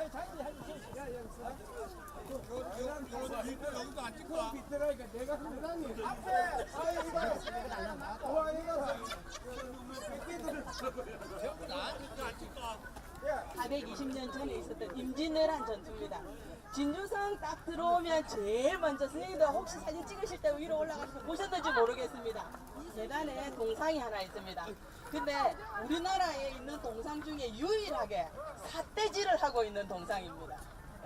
여기도 안 찍고 비트라니까 내가 회장님 앞에 와 이거 전부 나한테 안 찍고 420년 전에 있었던 임진왜란 전투입니다. 진주성 딱 들어오면 제일 먼저 선생님들 혹시 사진 찍으실 때 위로 올라가서 보셨는지 모르겠습니다. 계단에 동상이 하나 있습니다. 근데 우리나라에 있는 동상 중에 유일하게 삿대질을 하고 있는 동상입니다.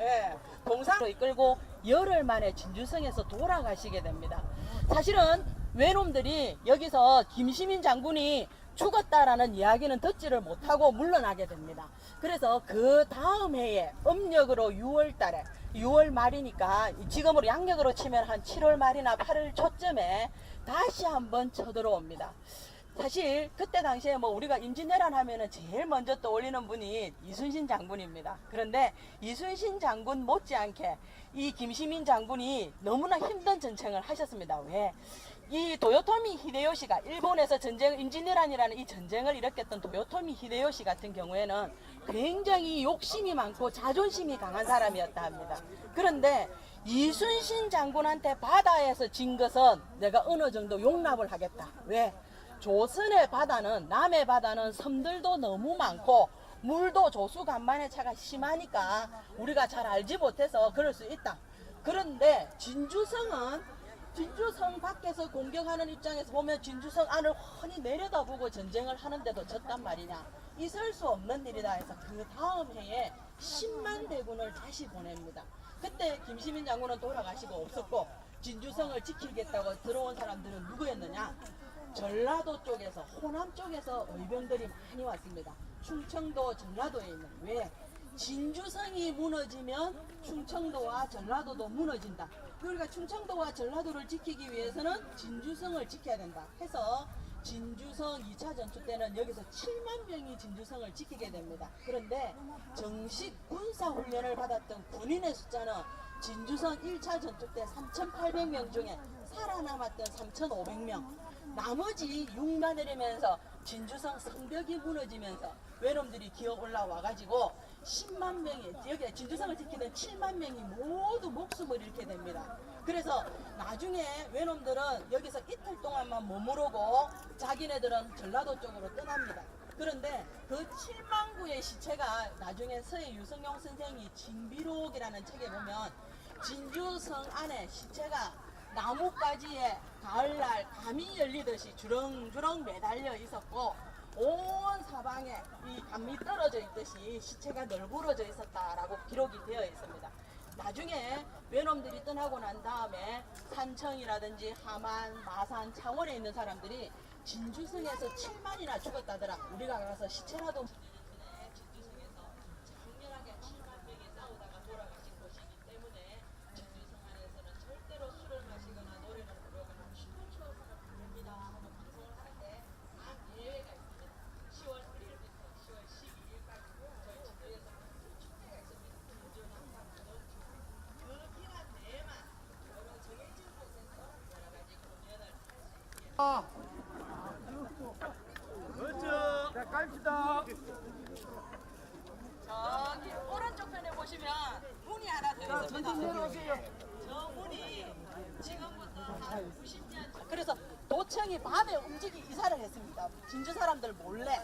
예, 동상을 이끌고 열흘 만에 진주성에서 돌아가시게 됩니다. 사실은 외놈들이 여기서 김시민 장군이 죽었다라는 이야기는 듣지를 못하고 물러나게 됩니다. 그래서 그 다음 해에 음력으로 6월 달에 6월 말이니까 지금으로 양력으로 치면 한 7월 말이나 8월 초쯤에 다시 한번 쳐들어옵니다. 사실 그때 당시에 뭐 우리가 임진왜란 하면은 제일 먼저 떠올리는 분이 이순신 장군입니다. 그런데 이순신 장군 못지않게 이 김시민 장군이 너무나 힘든 전쟁을 하셨습니다. 왜? 이 도요토미 히데요시가 일본에서 임진왜란이라는 이 전쟁을 일으켰던 도요토미 히데요시 같은 경우에는 굉장히 욕심이 많고 자존심이 강한 사람이었다 합니다. 그런데 이순신 장군한테 바다에서 진 것은 내가 어느 정도 용납을 하겠다. 왜? 조선의 바다는, 남의 바다는 섬들도 너무 많고 물도 조수간만의 차가 심하니까 우리가 잘 알지 못해서 그럴 수 있다. 그런데 진주성 밖에서 공격하는 입장에서 보면 진주성 안을 훤히 내려다보고 전쟁을 하는데도 졌단 말이냐. 있을 수 없는 일이다 해서 그 다음 해에 10만 대군을 다시 보냅니다. 그때 김시민 장군은 돌아가시고 없었고 진주성을 지키겠다고 들어온 사람들은 누구였느냐? 전라도 쪽에서, 호남 쪽에서 의병들이 많이 왔습니다. 충청도, 전라도에 있는. 왜? 진주성이 무너지면 충청도와 전라도도 무너진다. 그러니까 충청도와 전라도를 지키기 위해서는 진주성을 지켜야 된다 해서 진주성 2차 전투 때는 여기서 7만 명이 진주성을 지키게 됩니다. 그런데 정식 군사훈련을 받았던 군인의 숫자는 진주성 1차 전투 때 3,800명 중에 살아남았던 3,500명, 나머지 육나 내리면서 진주성 성벽이 무너지면서 외놈들이 기어 올라와가지고 10만 명이, 여기 진주성을 지키던 7만 명이 모두 목숨을 잃게 됩니다. 그래서 나중에 외놈들은 여기서 이틀 동안만 머무르고 자기네들은 전라도 쪽으로 떠납니다. 그런데 그 7만 구의 시체가 나중에 서해 유성룡 선생이 징비록이라는 책에 보면 진주성 안에 시체가 나뭇가지에 가을날 감이 열리듯이 주렁주렁 매달려 있었고 온 사방에 이 감이 떨어져 있듯이 시체가 널브러져 있었다라고 기록이 되어 있습니다. 나중에 외놈들이 떠나고 난 다음에 산청이라든지 함안, 마산, 창원에 있는 사람들이 진주성에서 7만이나 죽었다더라. 우리가 가서 시체라도 진주성에서 장렬하게 7만 명이 싸우다가 돌아가신 곳이기 때문에 진주성 안에서는 절대로 술을 마시거나 노래를 부르거나 춤을 추어서는 안 됩니다 하고 방송을 하는데 딱 예외가 있습니다. 10월 1일부터 10월 12일까지 저희 진주에서 큰 축제가 있습니다. 진주 남방도 그 기간 내에만 여러 정해진 곳에서 여러 가지 공연을 할 수 있게 그렇죠. 자 갑시다. 저기 오른쪽 편에 보시면 문이 하나 더 있습니다. 저 문이 지금부터 한 90년 전. 그래서 도청이 밤에 이사를 했습니다. 진주 사람들 몰래.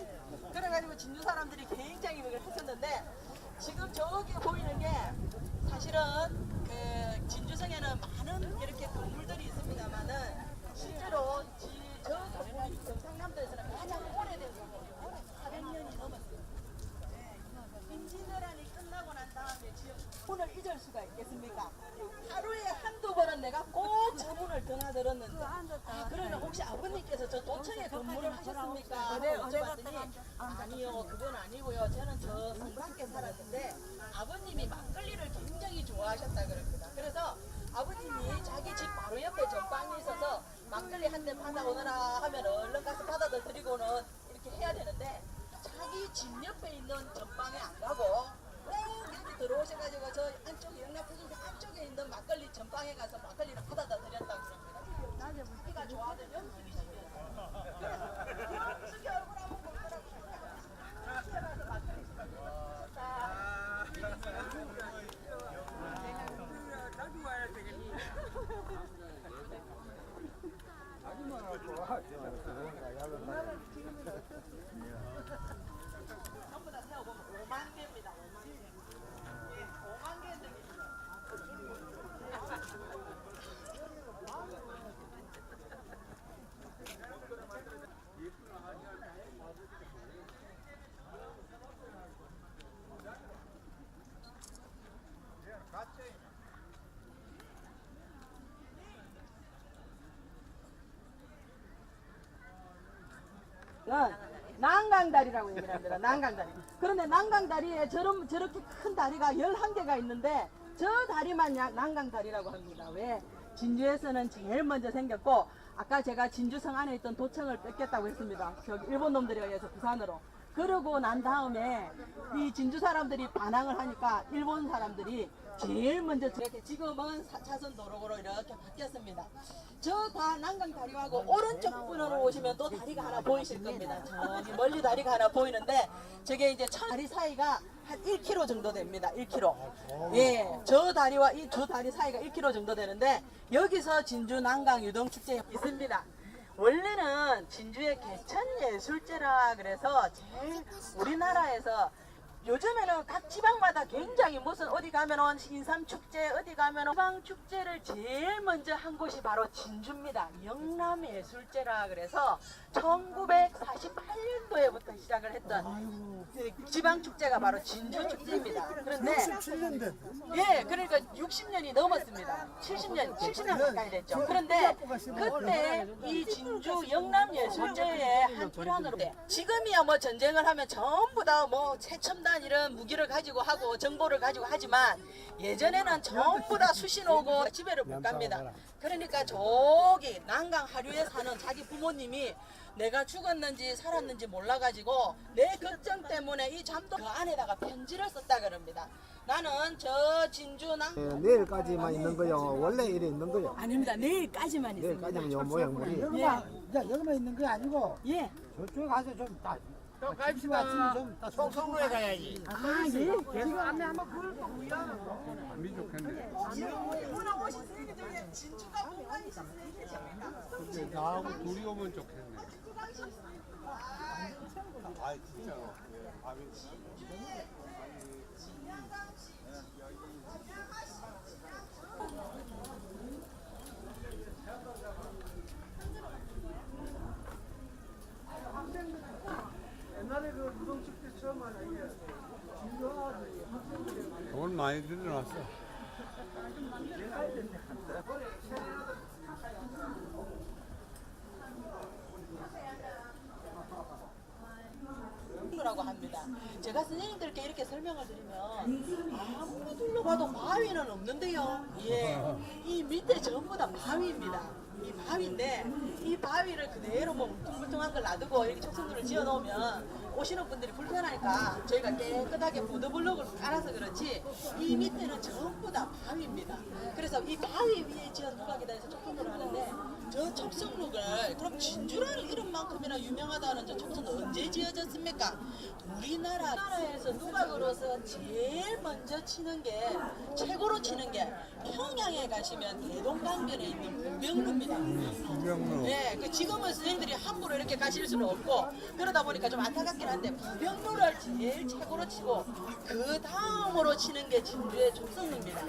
그래가지고 진주 사람들이 굉장히 그걸 했었는데 지금 저기 보이는 게 사실은 그 진주성에는 많은 이렇게 건물들이 있습니다만은 실제로 저 건물이 경상남도에서는 가장 오래된 건물이에요. 400년이 넘었어요. 임진왜란이 끝나고 난 다음에 지은 문을 잊을 수가 있겠습니까? 하루에 한두 번은 내가 꼭 저 문을 드나들었는데 그러면 혹시 아버님께서 저 도청에 근무를 하셨습니까? 네, 여쭤봤더니 아니요, 그건 아니고요. 저는 저 성 밖에 살았는데 아버님이 막걸리를 굉장히 좋아하셨다 그럽니다. 그래서 아버님이 자기 집 바로 옆에 전방에 있어서 막걸리 한 잔 받아오느라 하면 얼른 가서 받아다 드리고는 이렇게 해야 되는데 자기 집 옆에 있는 전방에 안 가고 꼭 여기 들어오셔가지고 저 안쪽에 영락포중대 안쪽에 있는 막걸리 전방에 가서 막걸리를 받아다 드렸다고 그럽니다. 자기가 좋아하는 영숙이시면 그래서 영숙이 얼굴 한번 보더라고요. 집에 가서 막걸리 자 다리는 난강다리라고 얘기를 합니다. 난강다리. 그런데 난강다리에 저렇게 큰 다리가 11개가 있는데 저 다리만 난강다리라고 합니다. 왜? 진주에서는 제일 먼저 생겼고 아까 제가 진주성 안에 있던 도청을 뺏겼다고 했습니다. 저기 일본 놈들에 의해서 부산으로. 그러고 난 다음에 이 진주 사람들이 반항을 하니까 일본 사람들이 제일 먼저 이렇게 지금은 4차선 도로로 이렇게 바뀌었습니다. 저 다 난강 다리하고 오른쪽 분으로 오시면 또 다리가 하나 보이실 겁니다. 저기 멀리 다리가 하나 보이는데 저게 이제 다리 사이가 한 1km 정도 됩니다. 1km. 예, 저 다리와 이 두 다리 사이가 1km 정도 되는데 여기서 진주 난강 유동 축제 있습니다. 원래는 진주의 개천예술제라 그래서 제일 우리나라에서 요즘에는 각 지방마다 굉장히 무슨 어디 가면은 인삼축제 어디 가면은 지방축제를 제일 먼저 한 곳이 바로 진주입니다. 영남예술제라 그래서 1948년도에부터 시작을 했던 지방축제가 바로 진주축제입니다. 그런데 67년 된. 예, 그러니까 60년이 넘었습니다. 70년 가까이 됐죠. 그런데 그때 이 진주 영남예술제의 한 일환으로 지금이야 뭐 전쟁을 하면 전부 다 뭐 최첨단 이런 무기를 가지고 하고 정보를 가지고 하지만 예전에는 전부 다 수신 오고 집에를 못 갑니다. 그러니까 저기 난강 하류에 사는 자기 부모님이 내가 죽었는지 살았는지 몰라가지고 내 걱정 때문에 이 잠도 그 안에다가 편지를 썼다 그럽니다. 나는 저 진주 내일까지만 있는 거요. 원래 이래 있는 거요. 아닙니다. 내일까지만 있습니다. 내일까지는 요 모양물이. 여기만 있는 게 아니고 예. 저쪽에 가서 좀 다. 갑시다. 청송로에 가야지. 아, 예. 지금 안내 한번 불고 안 좋겠네. 진주가 공간이 있어서 이게 재밌다. 나하고 둘이 오면 좋겠네. 아 진짜로. 옛날에 그 유동축제 처음 하는 이게 진주하지 학생들이 돈 많이 들여놨어. 라고 합니다. 제가 선생님들께 이렇게 설명을 드리면 아무리 둘러봐도 바위는 없는데요. 예, 이 밑에 전부 다 바위입니다. 이 바위인데 이 바위를 그대로 뭐 울퉁불퉁한 걸 놔두고 이렇게 촉성들을 지어 놓으면 오시는 분들이 불편하니까 저희가 깨끗하게 보드블록을 깔아서 그렇지 이 밑에는 전부 다 바위입니다. 그래서 이 바위 위에 지은 누각이다 해서 촉성들을 하는데 저 촉성록을 그럼 진주라는 이름만큼이나 유명하다는 저 촉성은 언제 지어졌습니까? 우리나라에서 누각으로서 제일 먼저 치는 게 최고로 치는 게 평양에 가시면 대동강변에 있는 부병루입니다. 부병로. 네, 그 지금은 선생님들이 함부로 이렇게 가실 수는 없고 그러다 보니까 좀 안타깝긴 한데 부병루를 제일 최고로 치고 그 다음으로 치는 게 진주의 촉성루입니다.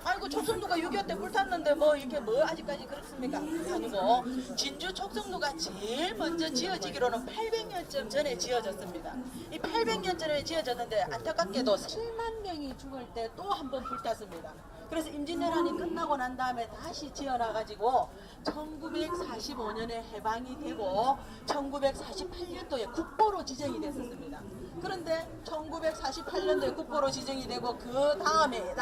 아이고 촉성루가 6.25 때 불탔는데 뭐 이렇게 뭐 아직까지 그렇습니까? 아니고 진주 촉성루가 제일 먼저 지어지기로는 800년쯤 전에 지어졌습니다. 이 800년 전에 지어졌는데 안타깝게도 7만 명이 죽을 때 또 한 번 불탔습니다. 그래서 임진왜란이 끝나고 난 다음에 다시 지어놔가지고 1945년에 해방이 되고 1948년도에 국보로 지정이 됐었습니다. 그런데 1948년도에 국보로 지정이 되고 그 다음에